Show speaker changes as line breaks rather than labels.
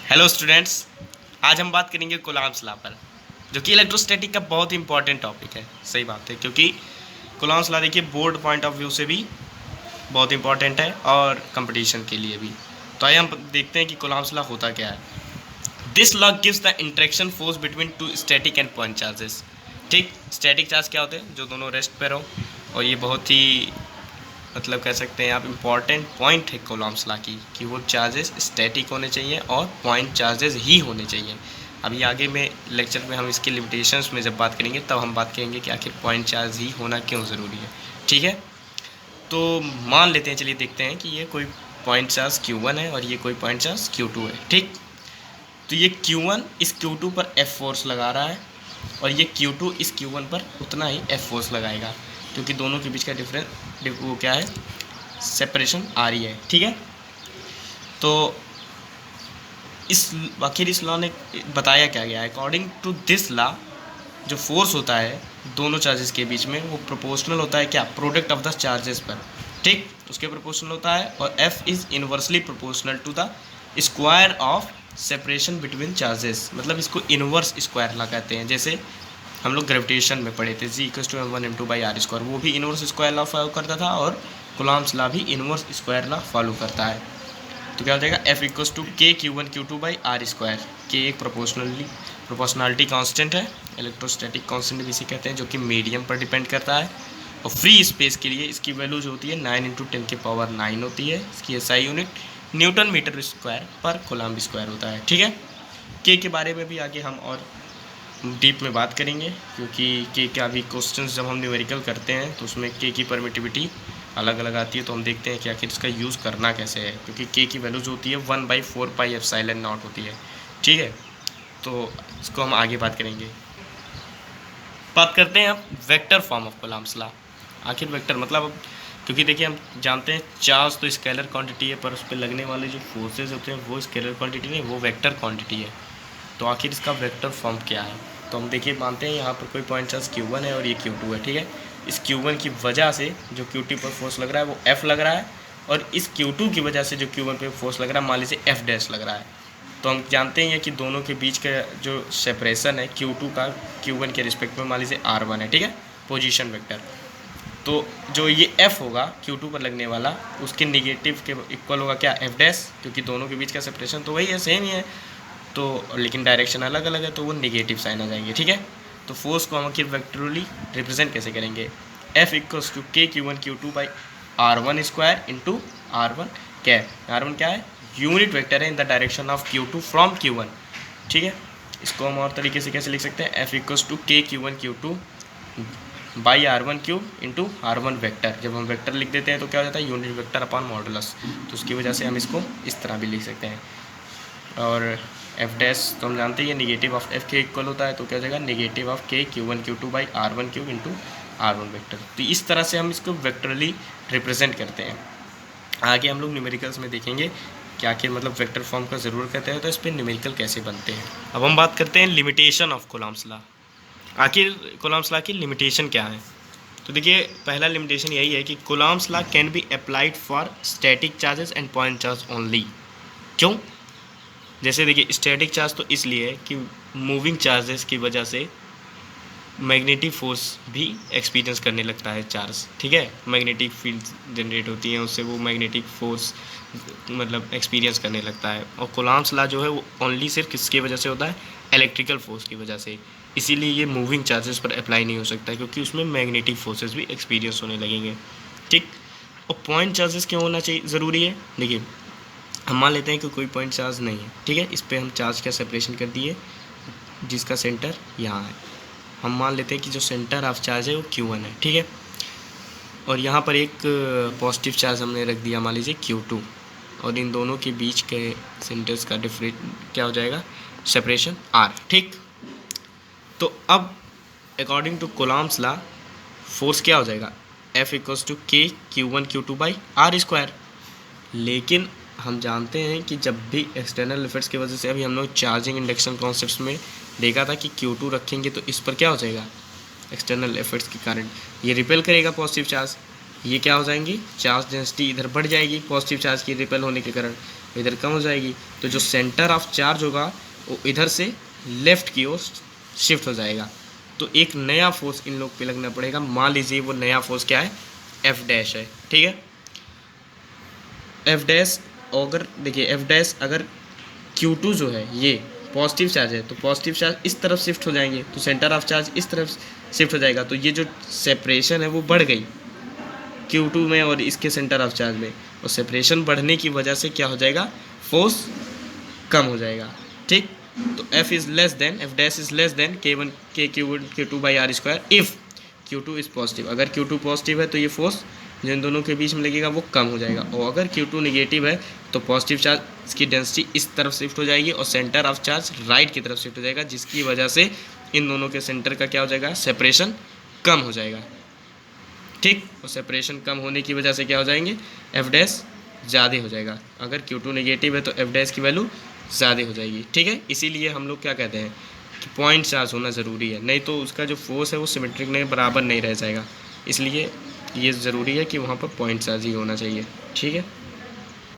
Hello students, आज हम बात करेंगे कूलॉम्स लॉ पर, जो कि इलेक्ट्रोस्टैटिक का बहुत ही इंपॉर्टेंट टॉपिक है। सही बात है, क्योंकि कूलॉम्स लॉ देखिए बोर्ड पॉइंट ऑफ व्यू से भी बहुत इंपॉर्टेंट है और कंपटीशन के लिए भी। तो आइए हम देखते हैं कि कूलॉम्स लॉ होता क्या है। This law gives the interaction force between two static and point charges. ठीक, स्टैटिक चार्ज क्या होते हैं? जो दोनों रेस्ट पर हो, और ये बहुत ही मतलब कह सकते हैं आप इम्पॉर्टेंट पॉइंट है कूलॉम्स लॉ की, कि वो चार्जेस स्टैटिक होने चाहिए और पॉइंट चार्जेस ही होने चाहिए। अभी आगे में लेक्चर में हम इसके लिमिटेशंस में जब बात करेंगे तब हम बात करेंगे कि आखिर पॉइंट चार्ज ही होना क्यों ज़रूरी है। ठीक है, तो मान लेते हैं, चलिए देखते हैं कि ये कोई पॉइंट चार्ज Q1 है और ये कोई पॉइंट चार्ज Q2 है। ठीक, तो ये Q1 इस Q2 पर F फोर्स लगा रहा है और ये Q2 इस Q1 पर उतना ही F फोर्स लगाएगा, क्योंकि दोनों के बीच का डिफरेंस वो क्या है, सेपरेशन आ रही है। ठीक है, तो इस आखिर इस लॉ ने बताया क्या गया है। अकॉर्डिंग टू दिस लॉ जो फोर्स होता है दोनों चार्जेस के बीच में वो प्रोपोर्शनल होता है क्या, प्रोडक्ट ऑफ द चार्जेस पर। ठीक, उसके प्रोपोर्शनल होता है और F is inversely proportional to the square of separation between charges. मतलब इसको इनवर्स स्क्वायर लॉ कहते हैं। जैसे हम लोग ग्रेविटेशन में पढ़े थे G=m1m2/r², वो भी इनवर्स स्क्वायर लॉ फॉलो करता था और कूलॉम्स लॉ भी इनवर्स स्क्वायर लॉ फॉलो करता है। तो क्या हो जाएगा, F=K(Q1Q2/r²। के एक प्रोपोर्शनलिटी कांस्टेंट है, इलेक्ट्रोस्टैटिक कांस्टेंट भी इसे कहते हैं, जो कि मीडियम पर डिपेंड करता है। और फ्री स्पेस के लिए इसकी वैल्यू जो होती है 9 × 10⁻⁹ होती है। इसकी SI unit newton metre square per coulomb square होता है। ठीक है, के बारे में भी आगे हम और डीप में बात करेंगे, क्योंकि के का भी क्वेश्चंस जब हम न्यूमेरिकल करते हैं तो उसमें के की परमिटिविटी अलग अलग आती है। तो हम देखते हैं कि आखिर इसका यूज़ करना कैसे है, क्योंकि के की वैल्यू जो होती है 1/4πε0 होती है। ठीक है, तो इसको हम आगे बात करेंगे। बात करते हैं अब vector form of Coulomb's law. आखिर वेक्टर मतलब, क्योंकि देखिए हम जानते हैं चार्ज तो स्केलर क्वांटिटी है, पर उस पर लगने वाले जो फोर्सेज होते हैं वो स्केलर क्वांटिटी नहीं, वो वेक्टर क्वांटिटी है। तो आखिर इसका वेक्टर फॉर्म क्या है, तो हम देखिए मानते हैं यहाँ पर कोई पॉइंट चार्ज Q1 है और ये Q2 है। ठीक है, इस Q1 की वजह से जो Q2 पर फोर्स लग रहा है वो F लग रहा है, और इस Q2 की वजह से जो Q1 पर फोर्स लग रहा है मान लीजिए F डैश लग रहा है। तो हम जानते हैं कि दोनों के बीच का जो सेपरेशन है Q2 का Q1 के रिस्पेक्ट में मान लीजिए R1 है। ठीक है, पोजीशन वेक्टर। तो जो ये F होगा Q2 पर लगने वाला, उसके निगेटिव के इक्वल होगा क्या, F डैश, क्योंकि दोनों के बीच का सेपरेशन तो वही है, सेम ही है। तो लेकिन डायरेक्शन अलग अलग है, तो वो निगेटिव साइन आ जाएंगे। ठीक है, तो फोर्स को हम आखिर वेक्टरली रिप्रेजेंट कैसे करेंगे, F=K(Q1Q2/r1² into R1 cap. R1 क्या है, यूनिट वेक्टर है in the direction of Q2 from Q1। ठीक है, इसको हम और तरीके से कैसे लिख सकते हैं, F=K(Q1Q2/r1³ इंटू R1 वेक्टर। जब हम वेक्टर लिख देते हैं तो क्या हो जाता है, यूनिट वेक्टर अपॉन मॉडुलस। तो उसकी वजह से हम इसको इस तरह भी लिख सकते हैं। और F डैश तो हम जानते हैं ये निगेटिव ऑफ F के इक्वल होता है, तो क्या हो जाएगा, negative of K(Q1Q2/r1³ into R1 vector. तो इस तरह से हम इसको वेक्टरली रिप्रेजेंट करते हैं। आगे हम लोग न्यूमेरिकल्स में देखेंगे कि आखिर मतलब वेक्टर फॉर्म का ज़रूर कहते हैं, तो इस पर न्यूमेरिकल कैसे बनते हैं। अब हम बात करते हैं लिमिटेशन ऑफ कूलम्ब्स लॉ। आखिर कूलम्ब्स लॉ की लिमिटेशन क्या है, तो देखिए पहला लिमिटेशन यही है कि Coulomb's law can be applied for static charges and point charge only. क्यों? जैसे देखिए स्टैटिक चार्ज तो इसलिए है कि मूविंग चार्जेस की वजह से मैग्नेटिक फोर्स भी एक्सपीरियंस करने लगता है चार्ज। ठीक है, मैग्नेटिक फील्ड जनरेट होती हैं, उससे वो मैग्नेटिक फोर्स मतलब एक्सपीरियंस करने लगता है। और कूलम्ब्स लॉ जो है वो ओनली सिर्फ किसकी वजह से होता है, इलेक्ट्रिकल फोर्स की वजह से। इसीलिए ये मूविंग चार्जेस पर अप्लाई नहीं हो सकता है, क्योंकि उसमें मैग्नेटिक फोर्सेस भी एक्सपीरियंस होने लगेंगे। ठीक, और पॉइंट चार्जेस क्यों होना चाहिए, ज़रूरी है। देखिए हम मान लेते हैं कि कोई पॉइंट चार्ज नहीं है। ठीक है, इस पर हम चार्ज का सेपरेशन कर दिए, जिसका सेंटर यहाँ है। हम मान लेते हैं कि जो सेंटर ऑफ चार्ज है वो Q1 है। ठीक है, और यहाँ पर एक पॉजिटिव चार्ज हमने रख दिया मान लीजिए Q2, और इन दोनों के बीच के सेंटर्स का डिफरेंट क्या हो जाएगा, सेपरेशन R। ठीक, तो अब according to Coulomb's law force क्या हो जाएगा, F=K(Q1Q2/r²। लेकिन हम जानते हैं कि जब भी एक्सटर्नल इफेक्ट्स की वजह से, अभी हम लोग चार्जिंग इंडक्शन कॉन्सेप्ट्स में देखा था कि Q2 रखेंगे तो इस पर क्या हो जाएगा, एक्सटर्नल इफेक्ट्स के कारण ये रिपेल करेगा पॉजिटिव चार्ज। ये क्या हो जाएंगी, चार्ज डेंसिटी इधर बढ़ जाएगी पॉजिटिव चार्ज की रिपेल होने के कारण। वो इधर कम हो जाएगी, तो जो सेंटर ऑफ चार्ज होगा वो इधर से लेफ़्ट की ओर शिफ्ट हो जाएगा। तो एक नया फोर्स इन लोग पे लगना पड़ेगा। मान लीजिए वो नया फोर्स क्या है, एफ डैश है, ठीक है। एफ डैश अगर देखिए एफ डैश अगर Q2 जो है ये पॉजिटिव चार्ज है तो पॉजिटिव चार्ज इस तरफ शिफ्ट हो जाएंगे, तो सेंटर ऑफ चार्ज इस तरफ शिफ्ट हो जाएगा, तो ये जो सेपरेशन है वो बढ़ गई Q2 में और इसके सेंटर ऑफ चार्ज में, और सेपरेशन बढ़ने की वजह से क्या हो जाएगा, फोर्स कम हो जाएगा, ठीक। तो F is less than, F dash is less than K1 Q2 by r square if Q2 is positive. अगर Q2 पॉजिटिव है तो ये फोर्स जो इन दोनों के बीच में लगेगा वो कम हो जाएगा, और अगर Q2 नेगेटिव है तो पॉजिटिव चार्ज की डेंसिटी इस तरफ शिफ्ट हो जाएगी और सेंटर ऑफ चार्ज राइट की तरफ शिफ्ट हो जाएगा, जिसकी वजह से इन दोनों के सेंटर का क्या हो जाएगा, सेपरेशन कम हो जाएगा, ठीक। और सेपरेशन कम होने की वजह से क्या हो जाएंगे, एफ डैश ज़्यादा हो जाएगा। अगर Q2 नेगेटिव है तो एफ डैश की वैल्यू ज़्यादा हो जाएगी, ठीक है। इसीलिए हम लोग क्या कहते हैं कि पॉइंट चार्ज होना ज़रूरी है, नहीं तो उसका जो फोर्स है वो सिमेट्रिक नहीं, बराबर नहीं रह जाएगा। इसलिए ये ज़रूरी है कि वहाँ पर पॉइंट चार्ज ही होना चाहिए, ठीक है।